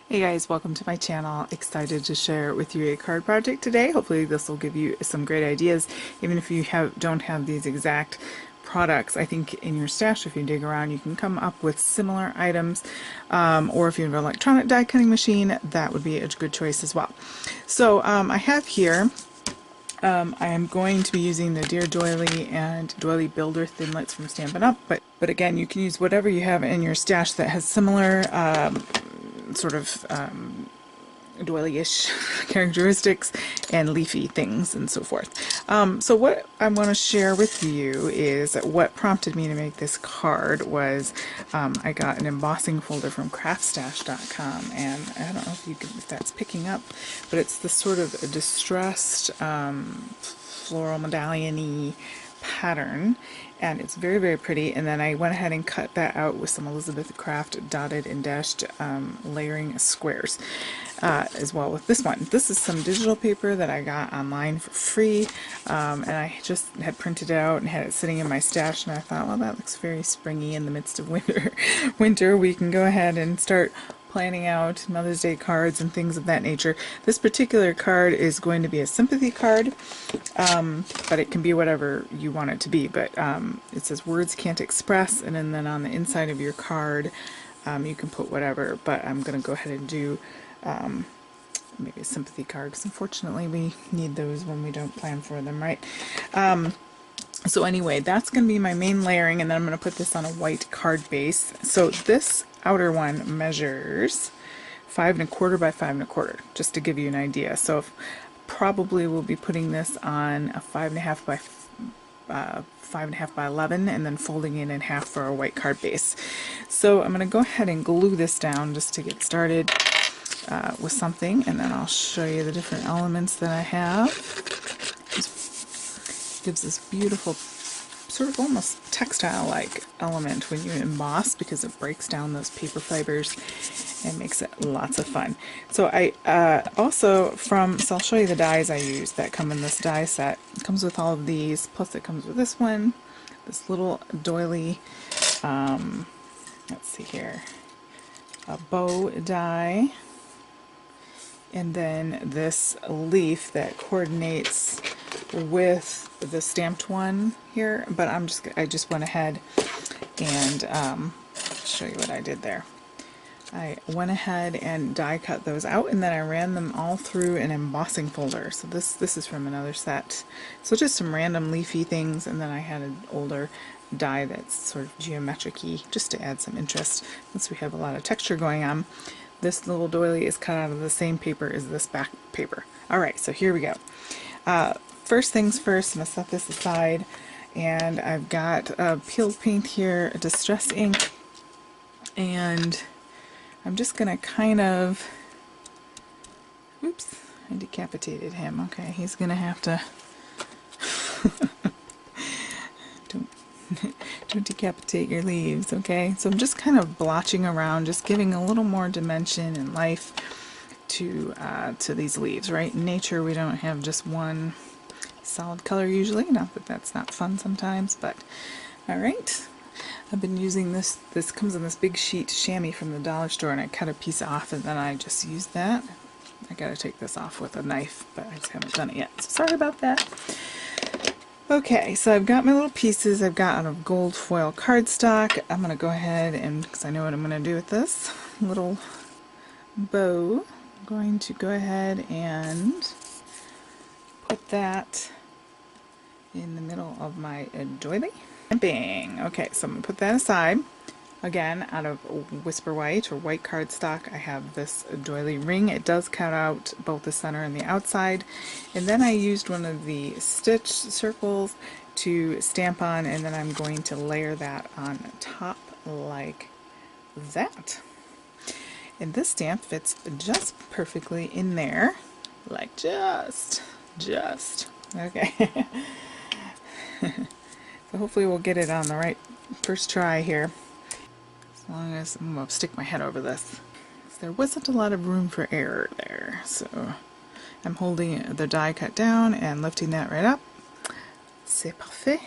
Hey guys, welcome to my channel. Excited to share with you a card project today. Hopefully this will give you some great ideas, even if you don't have these exact products. I think in your stash, if you dig around, you can come up with similar items, or if you have an electronic die cutting machine, that would be a good choice as well. So I have here, I am going to be using the Dear Doily and Doily Builder Thinlits from Stampin' Up, but again, you can use whatever you have in your stash that has similar sort of doily-ish characteristics and leafy things and so forth. So what I want to share with you is what prompted me to make this card was I got an embossing folder from craftstash.com, and I don't know if that's picking up, but it's this sort of a distressed floral medallion-y pattern, and it's very, very pretty. And then I went ahead and cut that out with some Elizabeth Craft dotted and dashed layering squares as well with this one. This is some digital paper that I got online for free, and I just had printed it out and had it sitting in my stash, and I thought, well, that looks very springy in the midst of winter. We can go ahead and start planning out Mother's Day cards and things of that nature. This particular card is going to be a sympathy card, but it can be whatever you want it to be. But it says words can't express, and then on the inside of your card you can put whatever, but I'm going to go ahead and do maybe a sympathy card, because unfortunately we need those when we don't plan for them, right? So anyway, that's going to be my main layering, and then I'm going to put this on a white card base. So this outer one measures 5 1/4 by 5 1/4, just to give you an idea. So probably we'll be putting this on a 5 1/2 by 5 1/2 by 11, and then folding it in half for a white card base. So I'm going to go ahead and glue this down just to get started with something, and then I'll show you the different elements that I have. Gives this beautiful sort of almost textile-like element when you emboss, because it breaks down those paper fibers and makes it lots of fun. So I also so I'll show you the dies I use that come in this die set. It comes with all of these, plus it comes with this one, this little doily, let's see here, a bow die, and then this leaf that coordinates with the stamped one here. But I just went ahead and show you what I did there. I went ahead and die cut those out, and then I ran them all through an embossing folder. So this is from another set. So just some random leafy things, and then I had an older die that's sort of geometric-y, just to add some interest since we have a lot of texture going on. This little doily is cut out of the same paper as this back paper. Alright, so here we go. First things first, I'm going to set this aside, and I've got peeled paint here, distress ink, and I'm just going to kind of, oops, I decapitated him. Okay, he's going to have to, don't decapitate your leaves, okay? So I'm just kind of blotching around, just giving a little more dimension and life to these leaves, right? In nature, we don't have just one solid color usually, not that that's not fun sometimes, but alright. I've been using this comes in this big sheet chamois from the dollar store, and I cut a piece off and then I just used that. I gotta take this off with a knife, but I just haven't done it yet, so sorry about that. Okay, so I've got my little pieces I've got out of gold foil cardstock. I'm gonna go ahead and, because I know what I'm gonna do with this little bow, I'm going to go ahead and put that in the middle of my doily. And bang! Okay, so I'm going to put that aside. Again, out of Whisper White or white cardstock, I have this doily ring. It does cut out both the center and the outside. And then I used one of the stitch circles to stamp on, and then I'm going to layer that on top like that. And this stamp fits just perfectly in there, like just. Okay. So hopefully we'll get it on the right first try here. As long as I'm going to stick my head over this. There wasn't a lot of room for error there, so I'm holding the die cut down and lifting that right up. C'est parfait.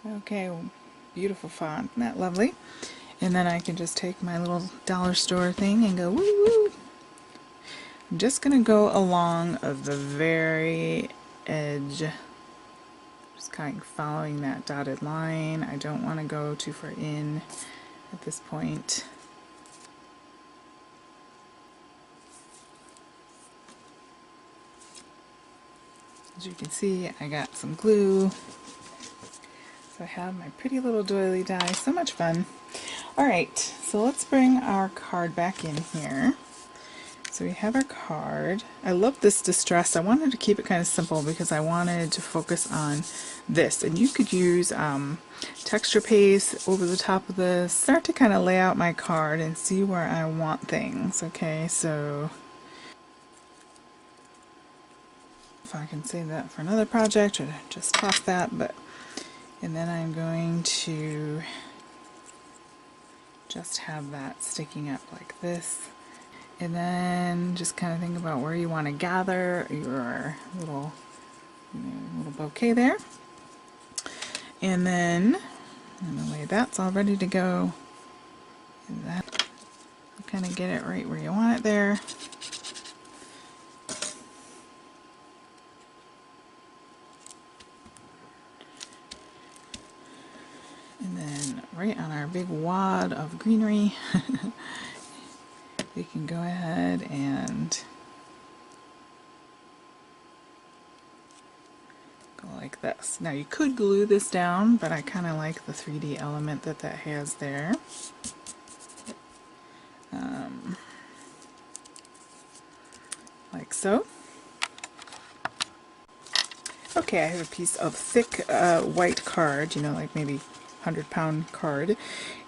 Okay, beautiful font, isn't that lovely? And then I can just take my little dollar store thing and go woo woo. I'm just going to go along of the very edge, just kind of following that dotted line. I don't want to go too far in at this point. As you can see, I got some glue. So I have my pretty little doily die. So much fun. Alright, so let's bring our card back in here. So we have our card. I love this distress. I wanted to keep it kind of simple because I wanted to focus on this. And you could use texture paste over the top of this. Start to kind of lay out my card and see where I want things. Okay, so if I can save that for another project or just toss that, but and then I'm going to just have that sticking up like this. And then just kind of think about where you want to gather your little, little bouquet there. And then I'm going to lay that's all ready to go. And that, kind of get it right where you want it there. And then right on our big wad of greenery, we can go ahead and go like this. Now you could glue this down, but I kind of like the 3D element that that has there. Like so. Okay, I have a piece of thick white card, like maybe 100-pound card,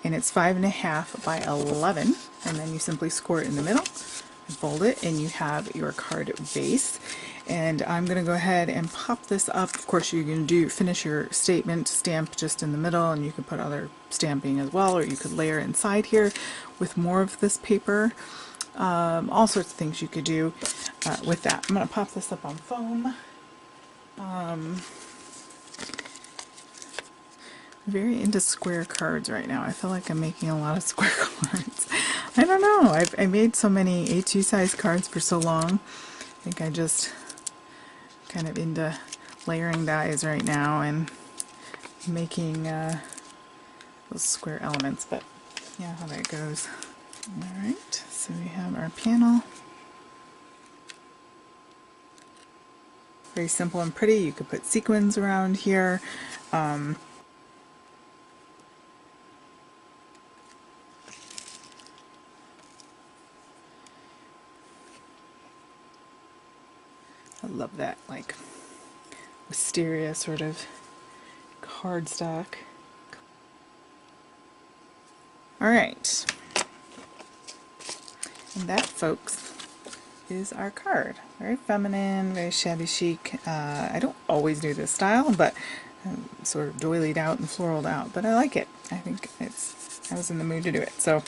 and it's 5.5 by 11, and then you simply score it in the middle, fold it, and you have your card base. And I'm going to go ahead and pop this up. Of course, you can finish your statement stamp just in the middle, and you can put other stamping as well, or you could layer inside here with more of this paper. All sorts of things you could do with that. I'm going to pop this up on foam. Very into square cards right now. I feel like I'm making a lot of square cards. I don't know. I made so many A2 size cards for so long. I think I just kind of into layering dies right now and making those square elements, but yeah, how that goes. Alright, so we have our panel. Very simple and pretty. You could put sequins around here. I love that, like, wisteria sort of cardstock. Alright. And that, folks, is our card. Very feminine, very shabby chic. I don't always do this style, but sort of doilied out and floraled out, but I like it. I think I was in the mood to do it. So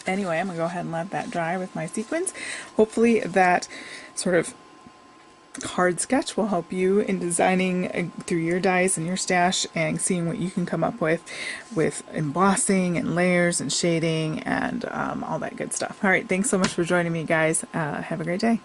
anyway, I'm going to go ahead and let that dry with my sequins. Hopefully that sort of card sketch will help you in designing through your dies and your stash and seeing what you can come up with embossing and layers and shading and all that good stuff. Alright, thanks so much for joining me, guys. Have a great day.